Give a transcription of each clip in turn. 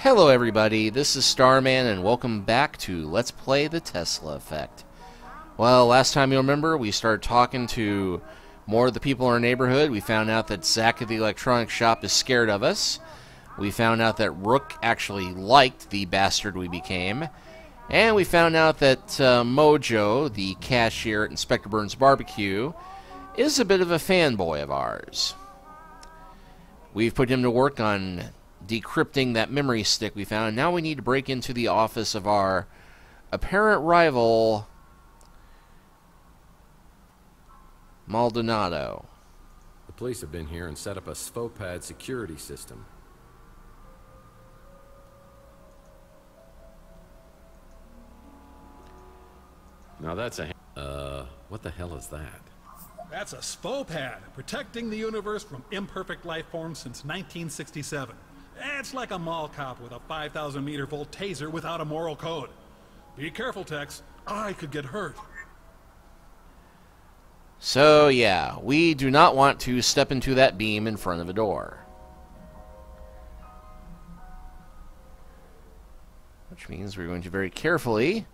Hello everybody, this is Starman and welcome back to Let's Play the Tesla Effect. Well, last time you'll remember, we started talking to more of the people in our neighborhood. We found out that Zach at the electronics shop is scared of us. We found out that Rook actually liked the bastard we became. And we found out that Mojo, the cashier at Inspector Burns Barbecue, is a bit of a fanboy of ours. We've put him to work on decrypting that memory stick we found. Now we need to break into the office of our apparent rival, Maldonado. The police have been here and set up a SFOPAD security system. Now that's a... what the hell is that? That's a SFOPAD, protecting the universe from imperfect life forms since 1967. It's like a mall cop with a 5,000 meter volt taser without a moral code. Be careful, Tex. I could get hurt. So, yeah, we do not want to step into that beam in front of a door. Which means we're going to very carefully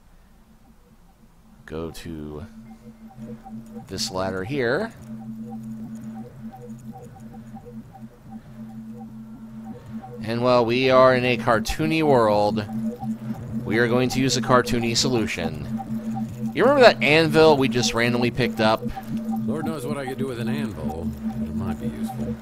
go to this ladder here. And while we are in a cartoony world, we are going to use a cartoony solution. You remember that anvil we just randomly picked up? Lord knows what I could do with an anvil, but it might be useful.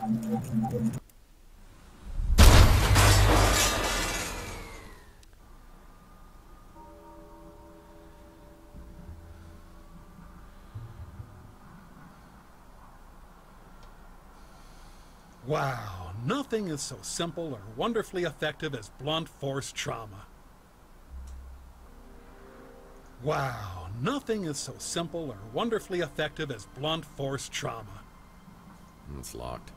Wow, nothing is so simple or wonderfully effective as blunt force trauma. Wow, nothing is so simple or wonderfully effective as blunt force trauma. It's locked.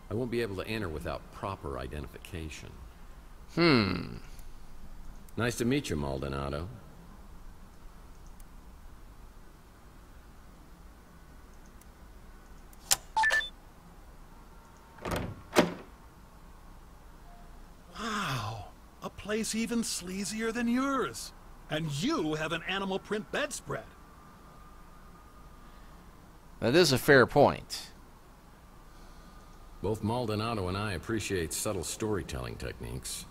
I won't be able to enter without proper identification. Nice to meet you, Maldonado. A place even sleazier than yours. And you have an animal print bedspread. That is a fair point. Both Maldonado and I appreciate subtle storytelling techniques.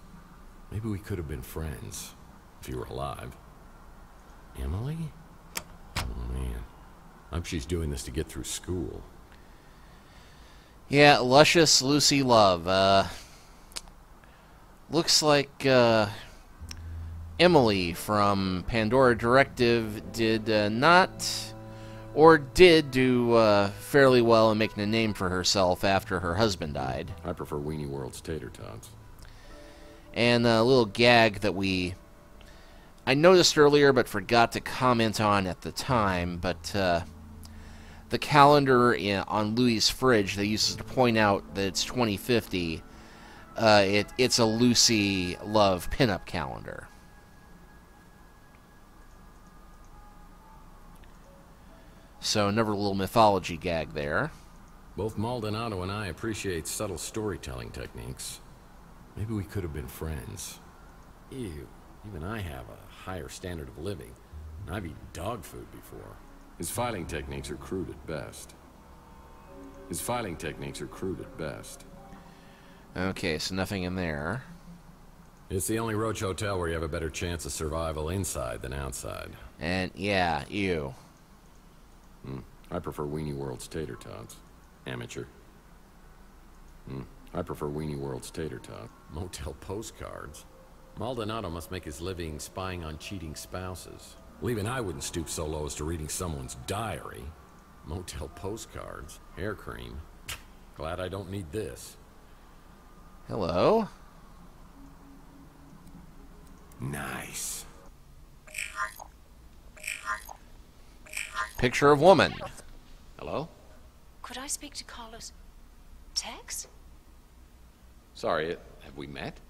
Maybe we could have been friends, if you were alive. Emily? Oh, man. I hope she's doing this to get through school. Yeah, luscious Lucy Love. Looks like Emily from Pandora Directive did not, or did do fairly well in making a name for herself after her husband died. I prefer Weenie World's tater tots. And a little gag that I noticed earlier but forgot to comment on at the time, but the calendar on Louie's fridge that uses to point out that it's 2050, it's a Lucy Love pinup calendar. So another little mythology gag there. Both Maldonado and I appreciate subtle storytelling techniques. Maybe we could have been friends. Ew, even I have a higher standard of living. I've eaten dog food before. His filing techniques are crude at best. Okay, so nothing in there. It's the only roach hotel where you have a better chance of survival inside than outside. And, yeah, ew. I prefer Weenie World's tater tots. Amateur. I prefer Weenie World's tater tot. Motel postcards. Maldonado must make his living spying on cheating spouses. Well, even I wouldn't stoop so low as to reading someone's diary. Motel postcards. Hair cream. Glad I don't need this. Hello? Nice. Picture of woman. Hello? Could I speak to Carlos? Tex? Sorry, have we met?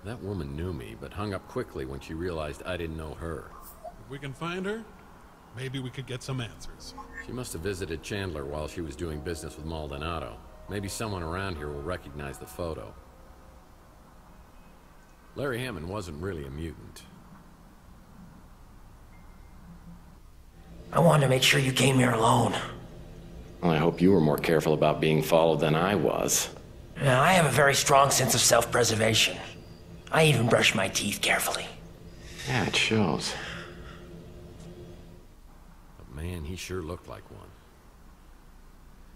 That woman knew me, but hung up quickly when she realized I didn't know her. If we can find her, maybe we could get some answers. She must have visited Chandler while she was doing business with Maldonado. Maybe someone around here will recognize the photo. Larry Hammond wasn't really a mutant. I wanted to make sure you came here alone. Well, I hope you were more careful about being followed than I was. Now, I have a very strong sense of self-preservation. I even brush my teeth carefully. Yeah, it shows. But man, he sure looked like one.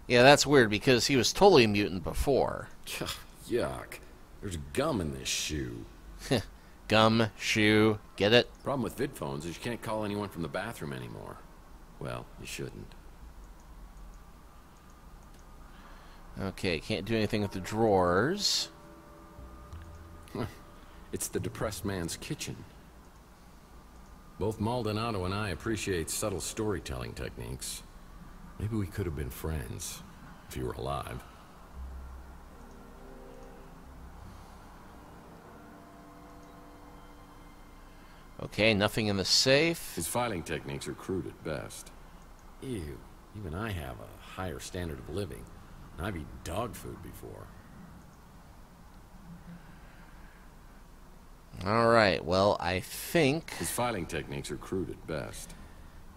Yeah, that's weird because he was totally a mutant before. Yuck. There's gum in this shoe. Gum, shoe, get it? Problem with vid phones is you can't call anyone from the bathroom anymore. Well, you shouldn't. Okay, can't do anything with the drawers. It's the depressed man's kitchen. Both Maldonado and I appreciate subtle storytelling techniques. Maybe we could have been friends, if you were alive. Okay, nothing in the safe. His filing techniques are crude at best. Ew, even I have a higher standard of living. And I've eaten dog food before. Alright, well, I think His filing techniques are crude at best.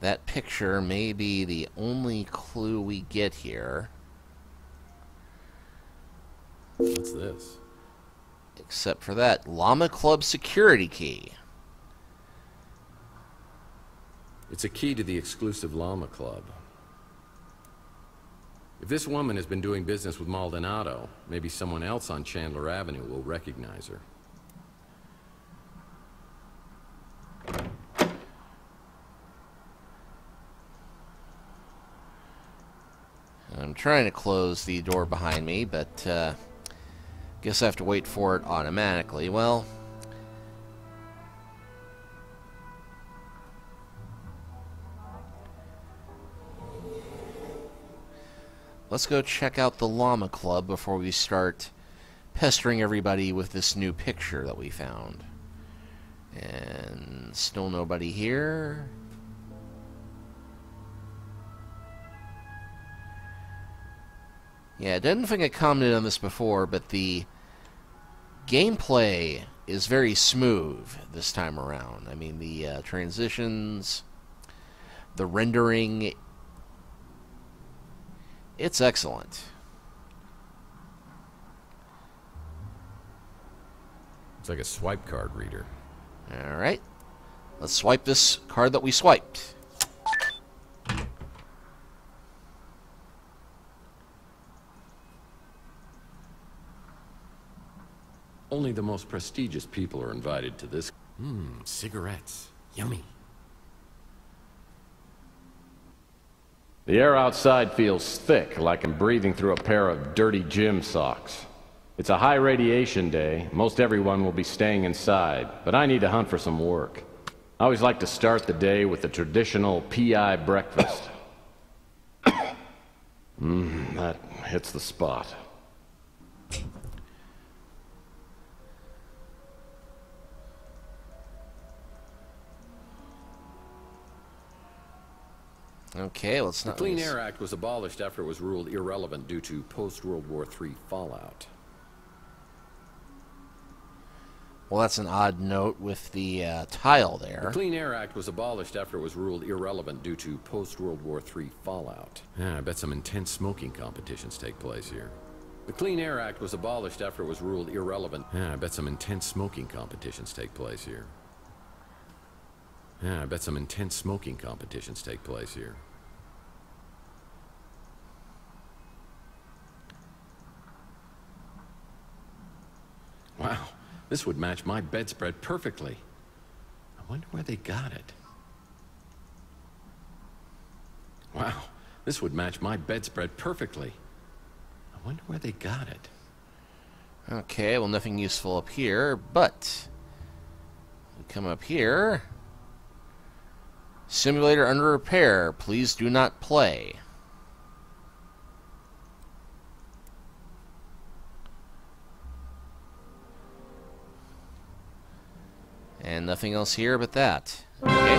that picture may be the only clue we get here. What's this? Except for that Llama Club security key. It's a key to the exclusive Llama Club. If this woman has been doing business with Maldonado, maybe someone else on Chandler Avenue will recognize her. I'm trying to close the door behind me, but guess I have to wait for it automatically. Well, let's go check out the Llama Club before we start pestering everybody with this new picture that we found. And still nobody here. Yeah, I didn't think I commented on this before, but the gameplay is very smooth this time around. I mean, the transitions, the rendering, it's excellent. It's like a swipe card reader. Alright, let's swipe this card that we swiped. Only the most prestigious people are invited to this. Cigarettes. Yummy. The air outside feels thick, like I'm breathing through a pair of dirty gym socks. It's a high radiation day. Most everyone will be staying inside, but I need to hunt for some work. I always like to start the day with the traditional PI breakfast. That hits the spot. Okay, let's The not... Clean Air Act was abolished after it was ruled irrelevant due to post-World War III fallout. Well, that's an odd note with the tile there. The Clean Air Act was abolished after it was ruled irrelevant due to post-World War III fallout. I bet some intense smoking competitions take place here. The Clean Air Act was abolished after it was ruled irrelevant. I bet some intense smoking competitions take place here. I bet some intense smoking competitions take place here. Wow, this would match my bedspread perfectly. I wonder where they got it. Wow, this would match my bedspread perfectly. I wonder where they got it. Okay, well, nothing useful up here, but we come up here. Simulator under repair. Please do not play. And nothing else here but that. Okay.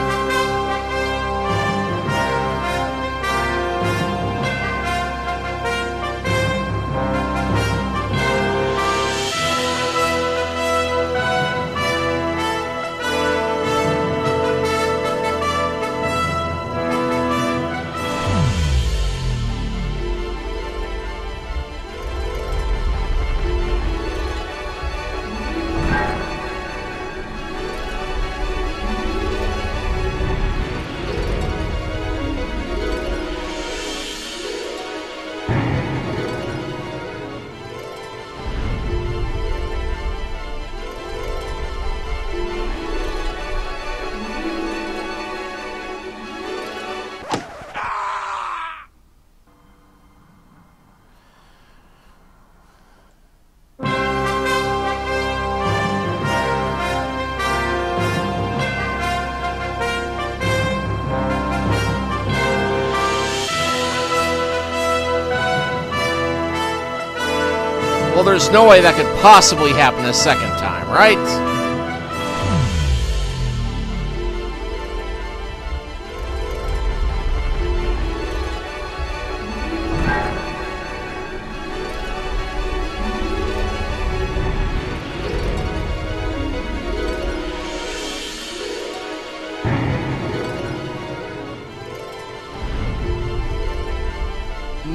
Well, there's no way that could possibly happen a second time, right?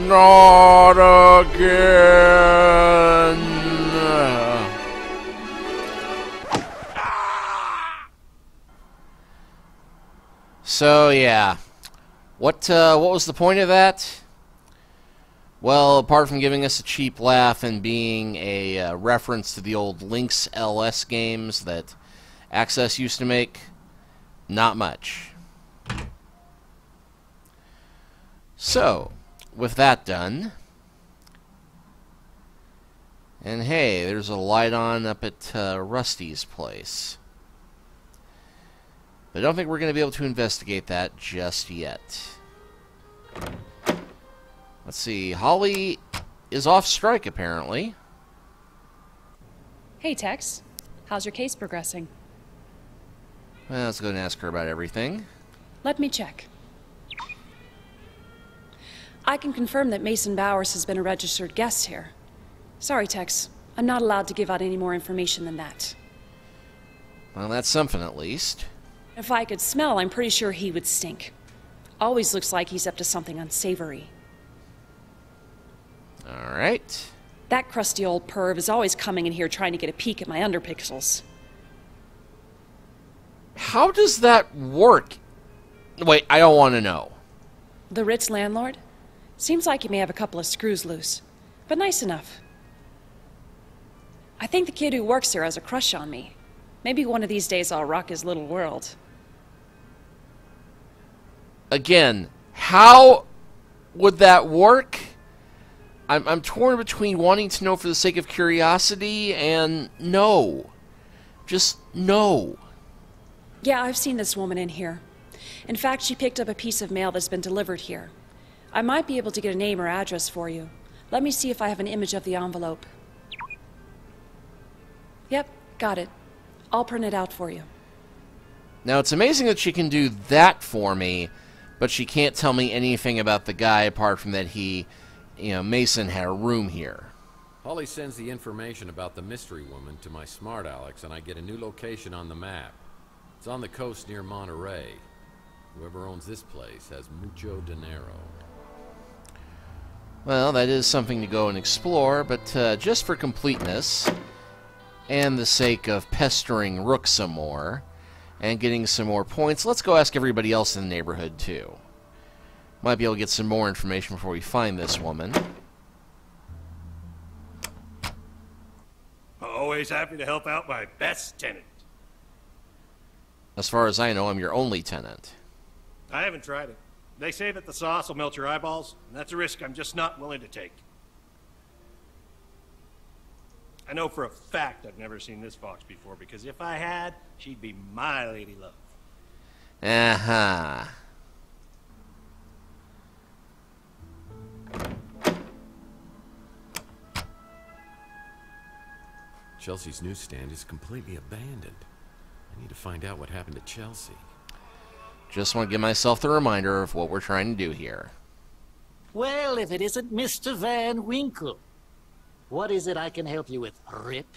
Not again. So yeah, what was the point of that? Well, apart from giving us a cheap laugh and being a reference to the old Lynx LS games that Access used to make, not much. So, with that done, and hey, there's a light on up at Rusty's place. But I don't think we're going to be able to investigate that just yet. Let's see, Holly is off strike apparently. Hey Tex, how's your case progressing? Well, let's go and ask her about everything. Let me check. I can confirm that Mason Bowers has been a registered guest here. Sorry, Tex. I'm not allowed to give out any more information than that. Well, that's something at least. If I could smell, I'm pretty sure he would stink. Always looks like he's up to something unsavory. Alright. That crusty old perv is always coming in here trying to get a peek at my underpixels. How does that work? Wait, I don't want to know. The Ritz landlord? Seems like he may have a couple of screws loose, but nice enough. I think the kid who works here has a crush on me. Maybe one of these days I'll rock his little world. Again, how would that work? I'm torn between wanting to know for the sake of curiosity and no. Just no. Yeah, I've seen this woman in here. In fact, she picked up a piece of mail that's been delivered here. I might be able to get a name or address for you. Let me see if I have an image of the envelope. Yep, got it. I'll print it out for you. Now, it's amazing that she can do that for me, but she can't tell me anything about the guy apart from that he, Mason had a room here. Holly sends the information about the mystery woman to my smart Alex, and I get a new location on the map. It's on the coast near Monterey. Whoever owns this place has mucho dinero. Well, that is something to go and explore, but just for completeness, and the sake of pestering Rook some more, and getting some more points, let's go ask everybody else in the neighborhood, too. Might be able to get some more information before we find this woman. Always happy to help out my best tenant. As far as I know, I'm your only tenant. I haven't tried it. They say that the sauce will melt your eyeballs, and that's a risk I'm just not willing to take. I know for a fact I've never seen this fox before, because if I had, she'd be my lady love. Uh-huh. Chelsea's newsstand is completely abandoned. I need to find out what happened to Chelsea. Just want to give myself the reminder of what we're trying to do here. Well, if it isn't Mr. Van Winkle. What is it I can help you with, Rip?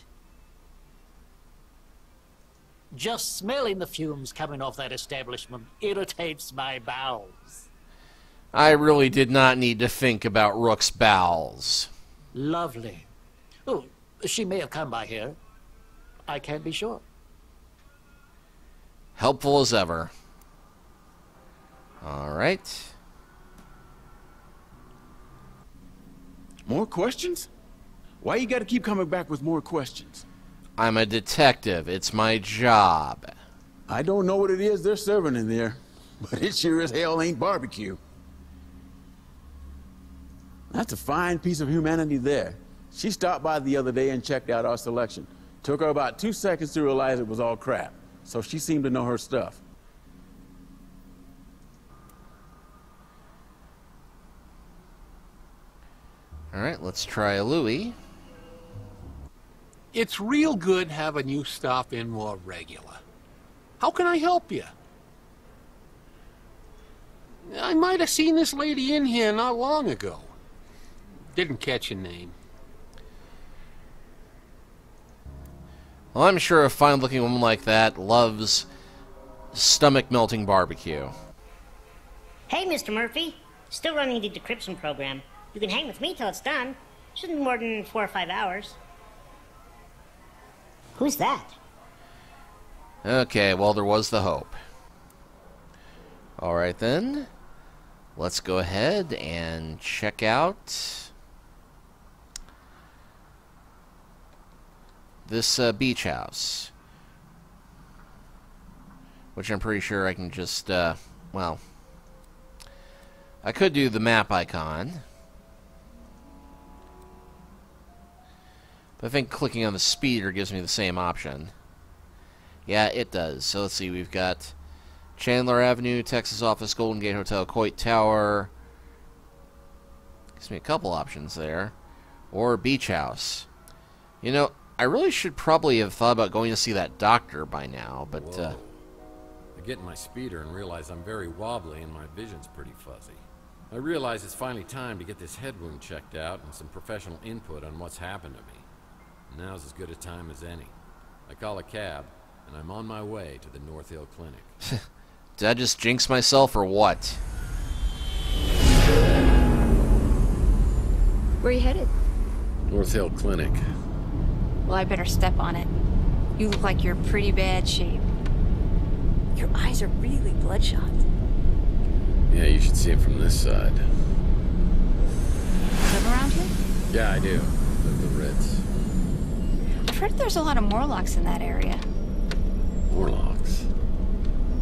Just smelling the fumes coming off that establishment irritates my bowels. I really did not need to think about Rook's bowels. Lovely. Oh, she may have come by here. I can't be sure. Helpful as ever. Alright. More questions? Why you gotta keep coming back with more questions? I'm a detective. It's my job. I don't know what it is they're serving in there, but it sure as hell ain't barbecue. That's a fine piece of humanity there. She stopped by the other day and checked out our selection. Took her about 2 seconds to realize it was all crap, so she seemed to know her stuff. Alright, let's try Louis. It's real good having you stop in more regular. How can I help you? I might have seen this lady in here not long ago. Didn't catch your name. Well, I'm sure a fine-looking woman like that loves stomach-melting barbecue. Hey, Mr. Murphy. Still running the decryption program. You can hang with me till it's done. Shouldn't be more than 4 or 5 hours. Who's that? Okay, well, there was the hope. Alright then. Let's go ahead and check out this beach house. Which I'm pretty sure I can just, well, I could do the map icon. But I think clicking on the speeder gives me the same option. Yeah, it does. So let's see, we've got Chandler Avenue, Texas Office, Golden Gate Hotel, Coit Tower. Gives me a couple options there. Or Beach House. You know, I really should probably have thought about going to see that doctor by now, but... I get in my speeder and realize I'm very wobbly and my vision's pretty fuzzy. I realize it's finally time to get this head wound checked out and some professional input on what's happened to me. Now's as good a time as any. I call a cab, and I'm on my way to the North Hill Clinic. Did I just jinx myself or what? Where are you headed? North Hill Clinic. Well, I better step on it. You look like you're in pretty bad shape. Your eyes are really bloodshot. Yeah, you should see it from this side. Live around here? Yeah, I do. Live the Ritz. I've heard there's a lot of Morlocks in that area. Morlocks?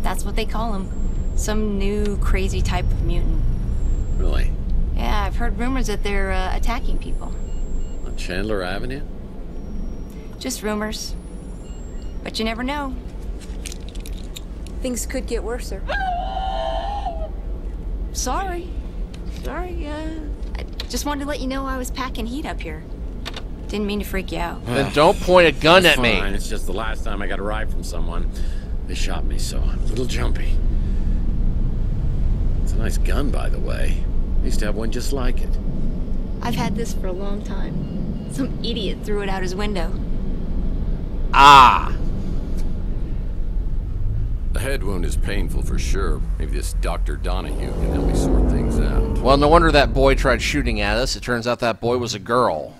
That's what they call them. Some new, crazy type of mutant. Really? Yeah, I've heard rumors that they're attacking people. On Chandler Avenue? Just rumors. But you never know. Things could get worse, sir. Sorry. I just wanted to let you know I was packing heat up here. Didn't mean to freak you out. Then don't point a gun at me. Fine. It's just the last time I got a ride from someone, they shot me, so I'm a little jumpy. It's a nice gun, by the way. I used to have one just like it. I've had this for a long time. Some idiot threw it out his window. Ah! The head wound is painful for sure. Maybe this Dr. Donahue can help me sort things out. Well, no wonder that boy tried shooting at us. It turns out that boy was a girl.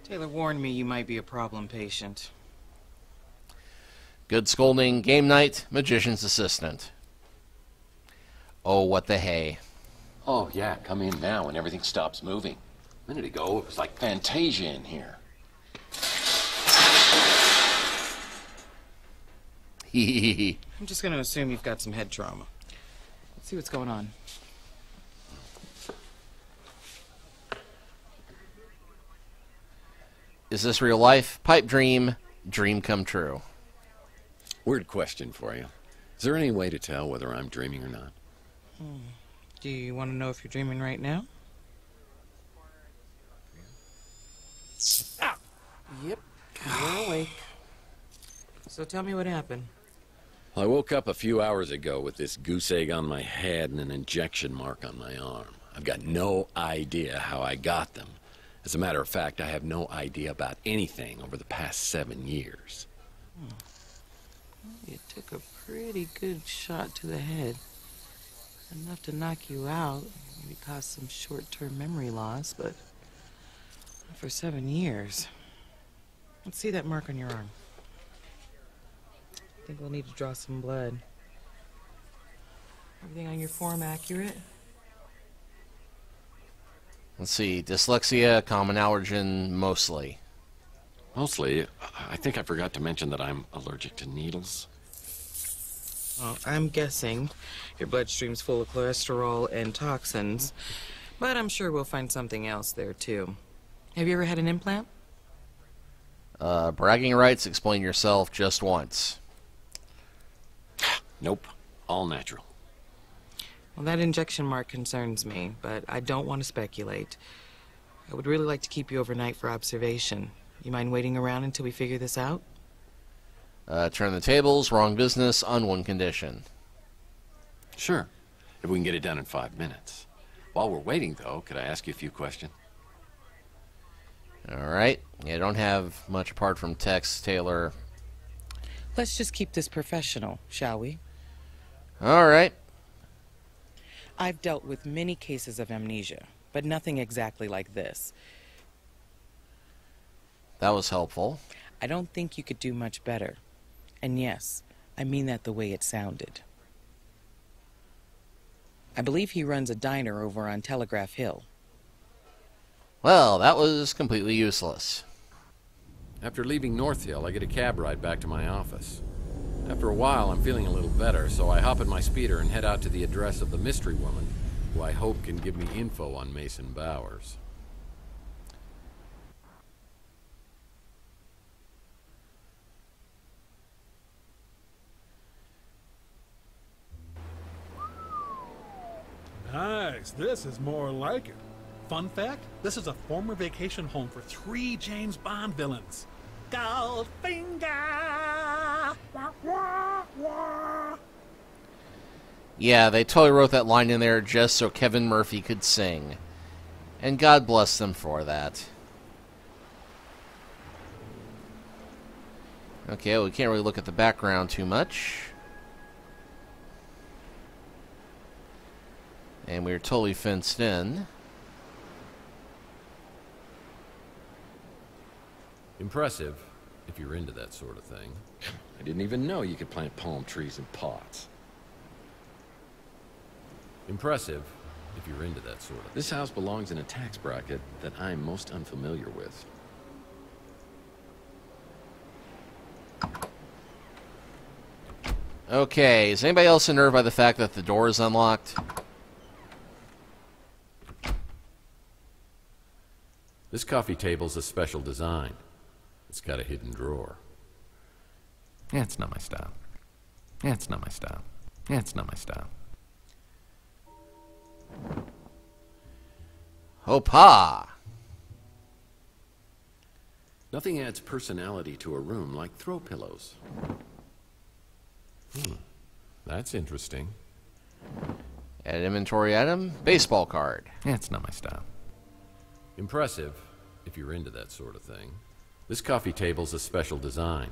Taylor warned me you might be a problem patient. Good scolding, game night, magician's assistant. Oh, what the hay. Oh, yeah, come in now and everything stops moving. A minute ago, it was like Fantasia in here. I'm just gonna assume you've got some head trauma. Let's see what's going on. Is this real life? Pipe dream, dream come true. Weird question for you. Is there any way to tell whether I'm dreaming or not? Do you want to know if you're dreaming right now? Ah! Yep, you're awake. So tell me what happened. I woke up a few hours ago with this goose egg on my head and an injection mark on my arm. I've got no idea how I got them. As a matter of fact, I have no idea about anything over the past 7 years. Well, you took a pretty good shot to the head. Enough to knock you out, maybe cause some short-term memory loss, but not for 7 years. Let's see that mark on your arm. I think we'll need to draw some blood. Everything on your form accurate? Let's see. Dyslexia, common allergen, mostly. Mostly, I think I forgot to mention that I'm allergic to needles. Well, I'm guessing your bloodstream's full of cholesterol and toxins, but I'm sure we'll find something else there, too. Have you ever had an implant? Bragging rights, explain yourself just once. Nope. All natural. Well, that injection mark concerns me, but I don't want to speculate. I would really like to keep you overnight for observation. You mind waiting around until we figure this out? Turn the tables, wrong business, on one condition. Sure, if we can get it done in 5 minutes. While we're waiting, though, could I ask you a few questions? Alright. Yeah, I don't have much apart from text, Taylor. Let's just keep this professional, shall we? Alright. I've dealt with many cases of amnesia, but nothing exactly like this. That was helpful. I don't think you could do much better. And yes, I mean that the way it sounded. I believe he runs a diner over on Telegraph Hill. Well, that was completely useless. After leaving North Hill, I get a cab ride back to my office. After a while, I'm feeling a little better, so I hop in my speeder and head out to the address of the mystery woman, who I hope can give me info on Mason Bowers. Nice. This is more like it. Fun fact, this is a former vacation home for 3 James Bond villains. Goldfinger! Wah, wah, wah. Yeah, they totally wrote that line in there just so Kevin Murphy could sing. And God bless them for that. Okay, well, we can't really look at the background too much. And we're totally fenced in. Impressive, if you're into that sort of thing. I didn't even know you could plant palm trees in pots. Impressive, if you're into that sort of thing. This house belongs in a tax bracket that I'm most unfamiliar with. Okay, is anybody else unnerved by the fact that the door is unlocked? This coffee table's a special design. It's got a hidden drawer. Yeah, it's not my style. Yeah, it's not my style. Yeah, it's not my style. Hopa! Nothing adds personality to a room like throw pillows. That's interesting. Add inventory item, baseball card. Yeah, it's not my style. Impressive, if you're into that sort of thing. This coffee table's a special design.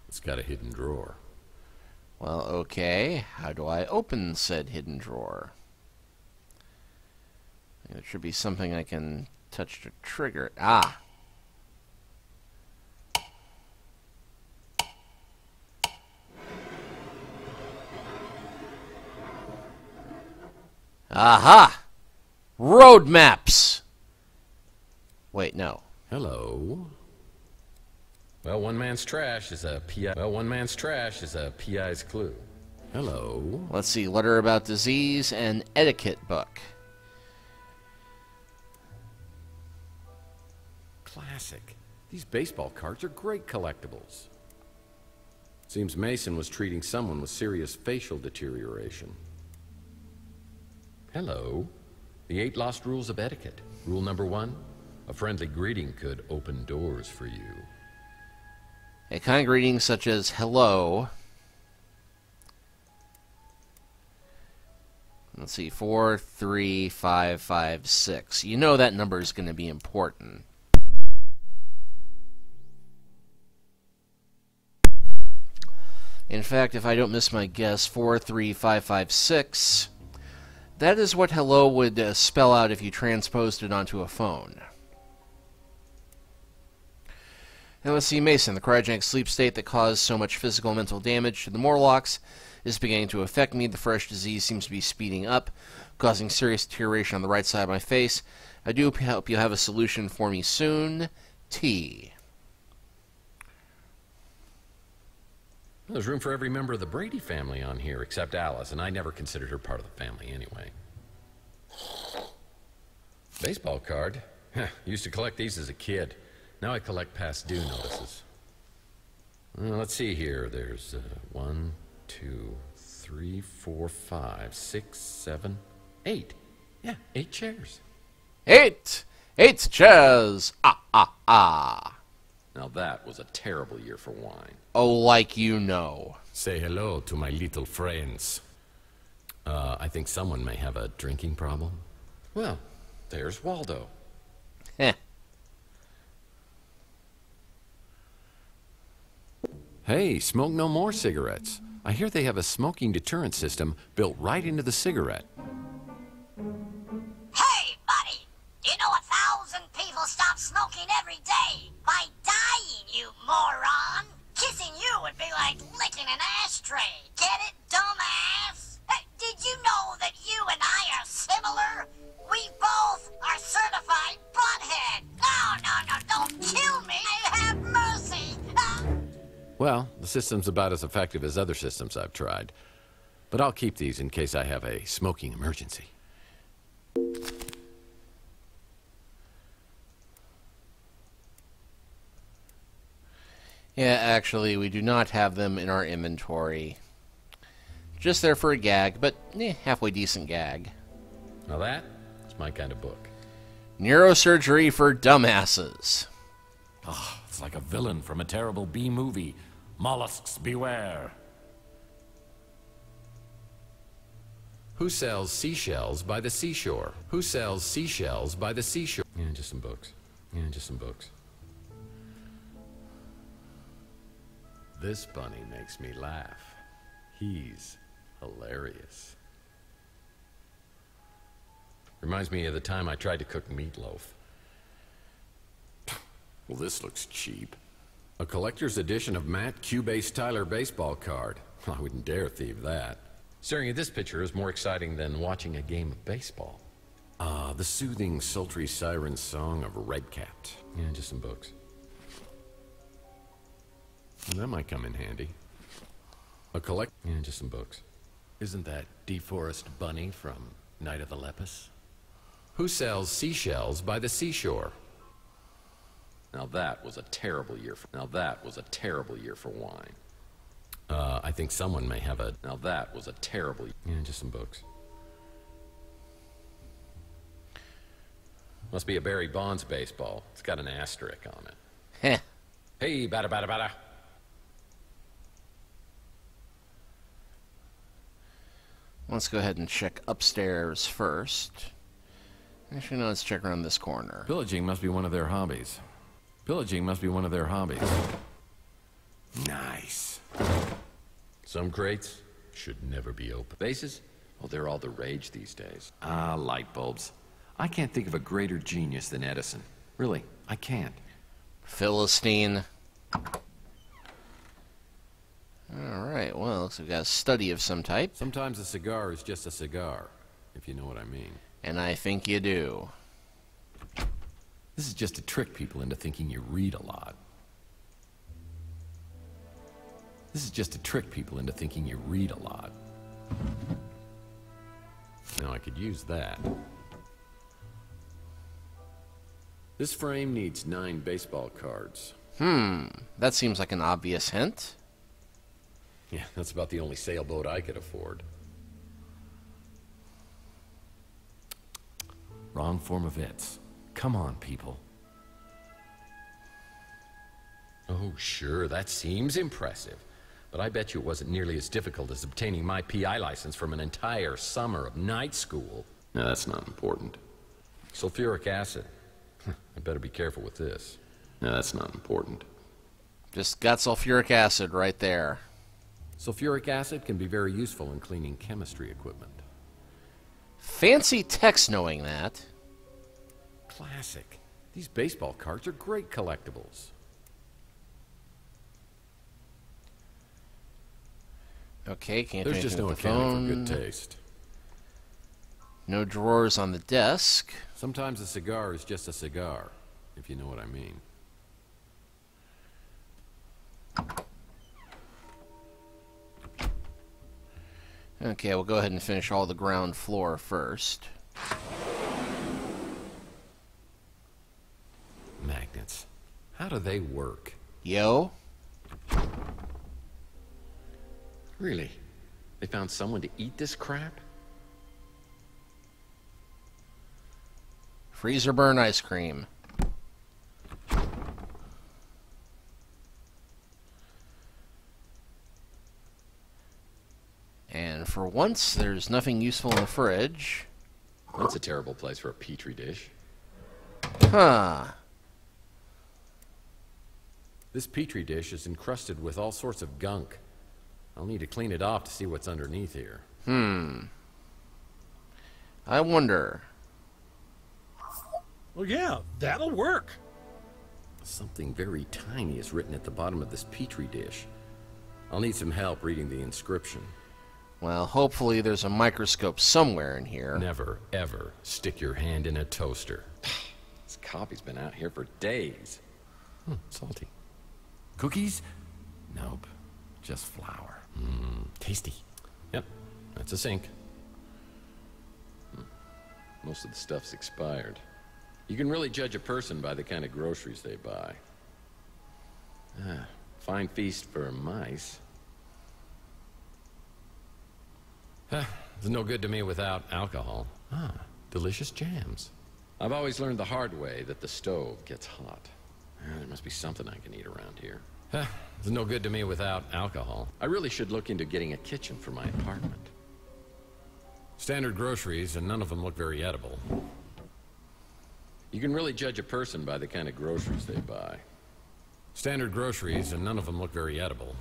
It's got a hidden drawer. Well, okay. How do I open said hidden drawer? There should be something I can touch to trigger it. Ah! Aha! Road maps! Wait, no. Hello. Well, one man's trash is a PI's clue. Hello. Let's see. Letter about disease and etiquette book. Classic. These baseball cards are great collectibles. Seems Mason was treating someone with serious facial deterioration. Hello. The 8 lost rules of etiquette. Rule number 1. A friendly greeting could open doors for you. A kind greeting such as hello. Let's see. 4, 3, 5, 5, 6. You know that number is going to be important. In fact, if I don't miss my guess, 4, 3, 5, 5, 6. That is what hello would spell out if you transposed it onto a phone. Now let's see, Mason. The cryogenic sleep state that caused so much physical and mental damage to the Morlocks is beginning to affect me. The fresh disease seems to be speeding up, causing serious deterioration on the right side of my face. I do hope you'll have a solution for me soon. T. There's room for every member of the Brady family on here, except Alice, and I never considered her part of the family anyway. Baseball card? Used to collect these as a kid. Now I collect past due notices. Well, let's see here. There's 1, 2, 3, 4, 5, 6, 7, 8. Yeah, 8 chairs. 8 chairs. Ah. Now that was a terrible year for wine. Oh, like you know. Say hello to my little friends. I think someone may have a drinking problem. Well, there's Waldo. Heh. Hey, smoke no more cigarettes. I hear they have a smoking deterrent system built right into the cigarette. Hey, buddy! Do you know 1,000 people stop smoking every day by dying, you moron? Kissing you would be like licking an ashtray. Get it, dumbass? Hey, did you know that you and I are similar? We both are certified butthead. No, don't kill me. Have mercy. Well, the system's about as effective as other systems I've tried. But I'll keep these in case I have a smoking emergency. Yeah, actually, we do not have them in our inventory. Just there for a gag, but halfway decent gag. Now that's my kind of book. Neurosurgery for dumbasses. Oh, it's like a villain from a terrible B movie. Mollusks beware. Who sells seashells by the seashore? Who sells seashells by the seashore? Yeah, just some books. This bunny makes me laugh. He's hilarious. Reminds me of the time I tried to cook meatloaf. Well, this looks cheap. A collector's edition of Matt Cubase Tyler baseball card. I wouldn't dare thieve that. Staring at this picture is more exciting than watching a game of baseball. The soothing, sultry siren song of Redcapped. Yeah, just some books. Well, that might come in handy. Yeah, just some books. Isn't that DeForest Bunny from Night of the Lepus? Who sells seashells by the seashore? Now that was a terrible year for wine. I think someone may have a... Now that was a terrible... Yeah, just some books. Must be a Barry Bonds baseball. It's got an asterisk on it. Heh. Hey, bada. Let's go ahead and check upstairs first. Actually, no, let's check around this corner. Pillaging must be one of their hobbies. Nice. Some crates should never be open. Bases? Oh, they're all the rage these days. Light bulbs. I can't think of a greater genius than Edison. Really, I can't. Philistine. Alright, well, looks like we've got a study of some type. Sometimes a cigar is just a cigar, if you know what I mean. And I think you do. This is just to trick people into thinking you read a lot. Now I could use that. This frame needs 9 baseball cards. That seems like an obvious hint. Yeah, that's about the only sailboat I could afford. Wrong form of its. Come on, people. Oh, sure, that seems impressive. But I bet you it wasn't nearly as difficult as obtaining my PI license from an entire summer of night school. No, that's not important. Sulfuric acid. I better be careful with this. No, that's not important. Just got sulfuric acid right there. Sulfuric acid can be very useful in cleaning chemistry equipment. Fancy text knowing that. Classic. These baseball cards are great collectibles. Okay, can't do There's just anything no with the accounting phone. for good taste. No drawers on the desk. Sometimes a cigar is just a cigar, if you know what I mean. Okay, we'll go ahead and finish all the ground floor first. Magnets. How do they work? Yo. Really? They found someone to eat this crap? Freezer burn ice cream. And for once, there's nothing useful in the fridge. That's a terrible place for a petri dish. Huh. This petri dish is encrusted with all sorts of gunk. I'll need to clean it off to see what's underneath here. I wonder. Well, yeah, that'll work. Something very tiny is written at the bottom of this petri dish. I'll need some help reading the inscription. Well, hopefully there's a microscope somewhere in here. Never, ever stick your hand in a toaster. This coffee's been out here for days. Salty. Cookies? Nope. Just flour. Tasty. Yep, that's a sink. Most of the stuff's expired. You can really judge a person by the kind of groceries they buy. Fine feast for mice. It's no good to me without alcohol. Delicious jams. I've always learned the hard way that the stove gets hot. There must be something I can eat around here. It's no good to me without alcohol. I really should look into getting a kitchen for my apartment. Standard groceries, and none of them look very edible. You can really judge a person by the kind of groceries they buy. Standard groceries, and none of them look very edible.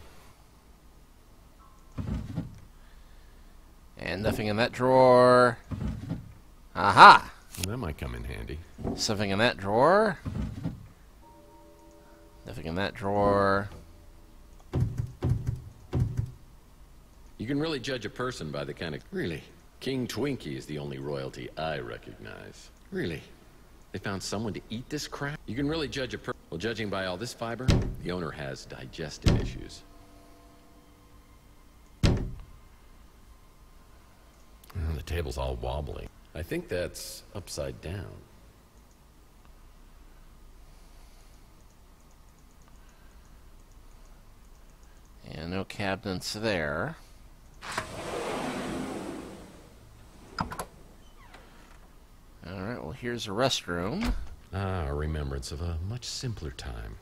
And nothing in that drawer. Aha! That might come in handy. Something in that drawer. Nothing in that drawer. You can really judge a person by the kind of... Really? King Twinkie is the only royalty I recognize. Really? They found someone to eat this crap? You can really judge a person... Well, judging by all this fiber, the owner has digestive issues. The table's all wobbly. I think that's upside down. And no cabinets there. Alright, well here's a restroom. A remembrance of a much simpler time.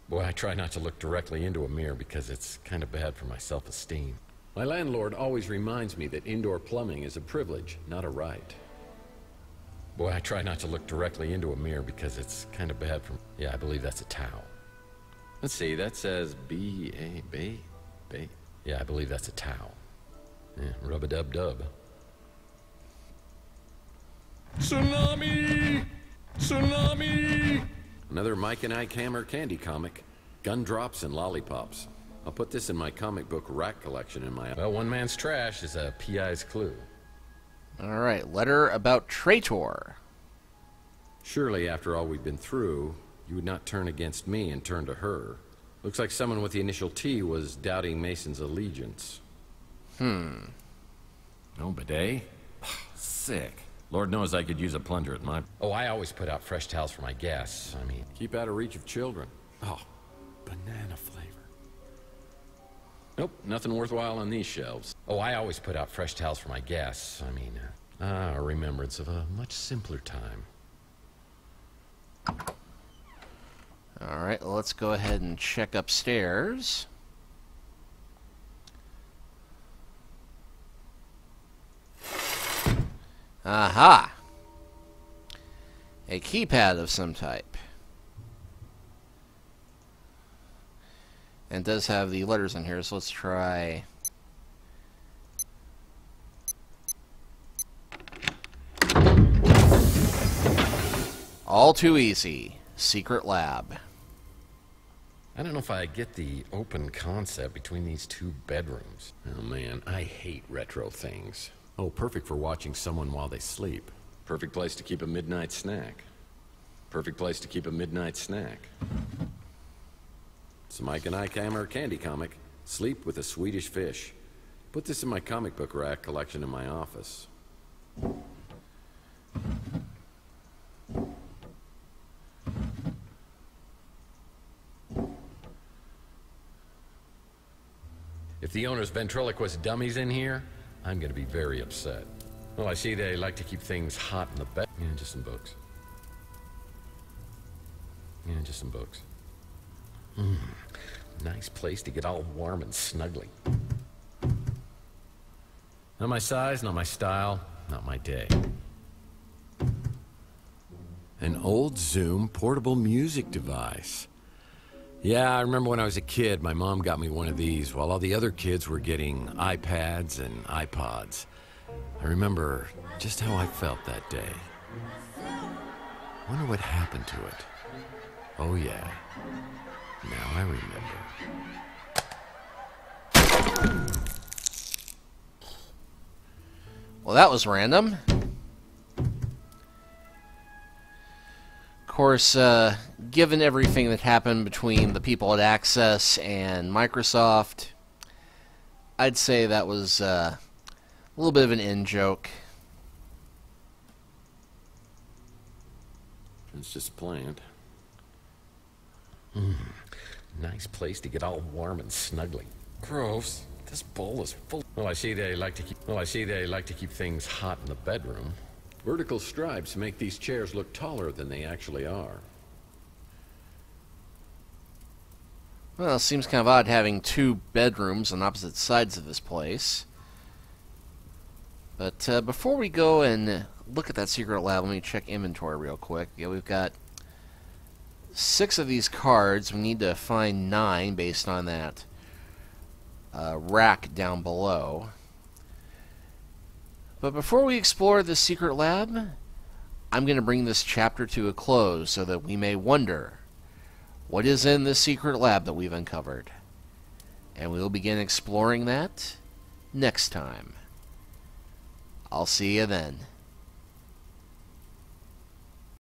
Boy, I try not to look directly into a mirror because it's kind of bad for my self-esteem. My landlord always reminds me that indoor plumbing is a privilege, not a right. Boy, I try not to look directly into a mirror because it's kind of bad for... Yeah, I believe that's a towel. Let's see, that says B-A-B? Yeah, I believe that's a towel. Yeah, rub-a-dub-dub. Tsunami! Tsunami! Another Mike and Ike Hammer candy comic. Gumdrops and lollipops. I'll put this in my comic book rack collection in my... Well, one man's trash is a PI's clue. Alright, letter about Traitor. Surely, after all we've been through, you would not turn against me and turn to her. Looks like someone with the initial T was doubting Mason's allegiance. No bidet? Sick. Lord knows I could use a plunger at my... Oh, I always put out fresh towels for my guests. I mean, keep out of reach of children. Oh, banana flavor. Nope, nothing worthwhile on these shelves. Oh, I always put out fresh towels for my guests. I mean, a remembrance of a much simpler time. Alright, well, let's go ahead and check upstairs. Aha! A keypad of some type. And it does have the letters in here, so let's try... All too easy. Secret lab. I don't know if I get the open concept between these two bedrooms. Oh man, I hate retro things. Oh, perfect for watching someone while they sleep. Perfect place to keep a midnight snack. Perfect place to keep a midnight snack. It's a Mike and Ike Hammer candy comic. Sleep with a Swedish fish. Put this in my comic book rack collection in my office. If the owner's ventriloquist dummies in here, I'm gonna be very upset. Well, I see they like to keep things hot in the bed. Yeah, just some books. Yeah, just some books. Nice place to get all warm and snuggly. Not my size, not my style, not my day. An old Zoom portable music device. Yeah, I remember when I was a kid, my mom got me one of these while all the other kids were getting iPads and iPods. I remember just how I felt that day. Wonder what happened to it. Oh yeah, now I remember. Well, that was random. Of course, given everything that happened between the people at Access and Microsoft, I'd say that was a little bit of an in-joke. It's just a plant. Nice place to get all warm and snuggly. Gross. This bowl is full. Well, I see they like to keep things hot in the bedroom. Vertical stripes make these chairs look taller than they actually are. Well, it seems kind of odd having two bedrooms on opposite sides of this place. But before we go and look at that secret lab, let me check inventory real quick. Yeah, we've got 6 of these cards. We need to find 9 based on that rack down below. But before we explore the secret lab, I'm going to bring this chapter to a close so that we may wonder what is in this secret lab that we've uncovered. And we'll begin exploring that next time. I'll see you then.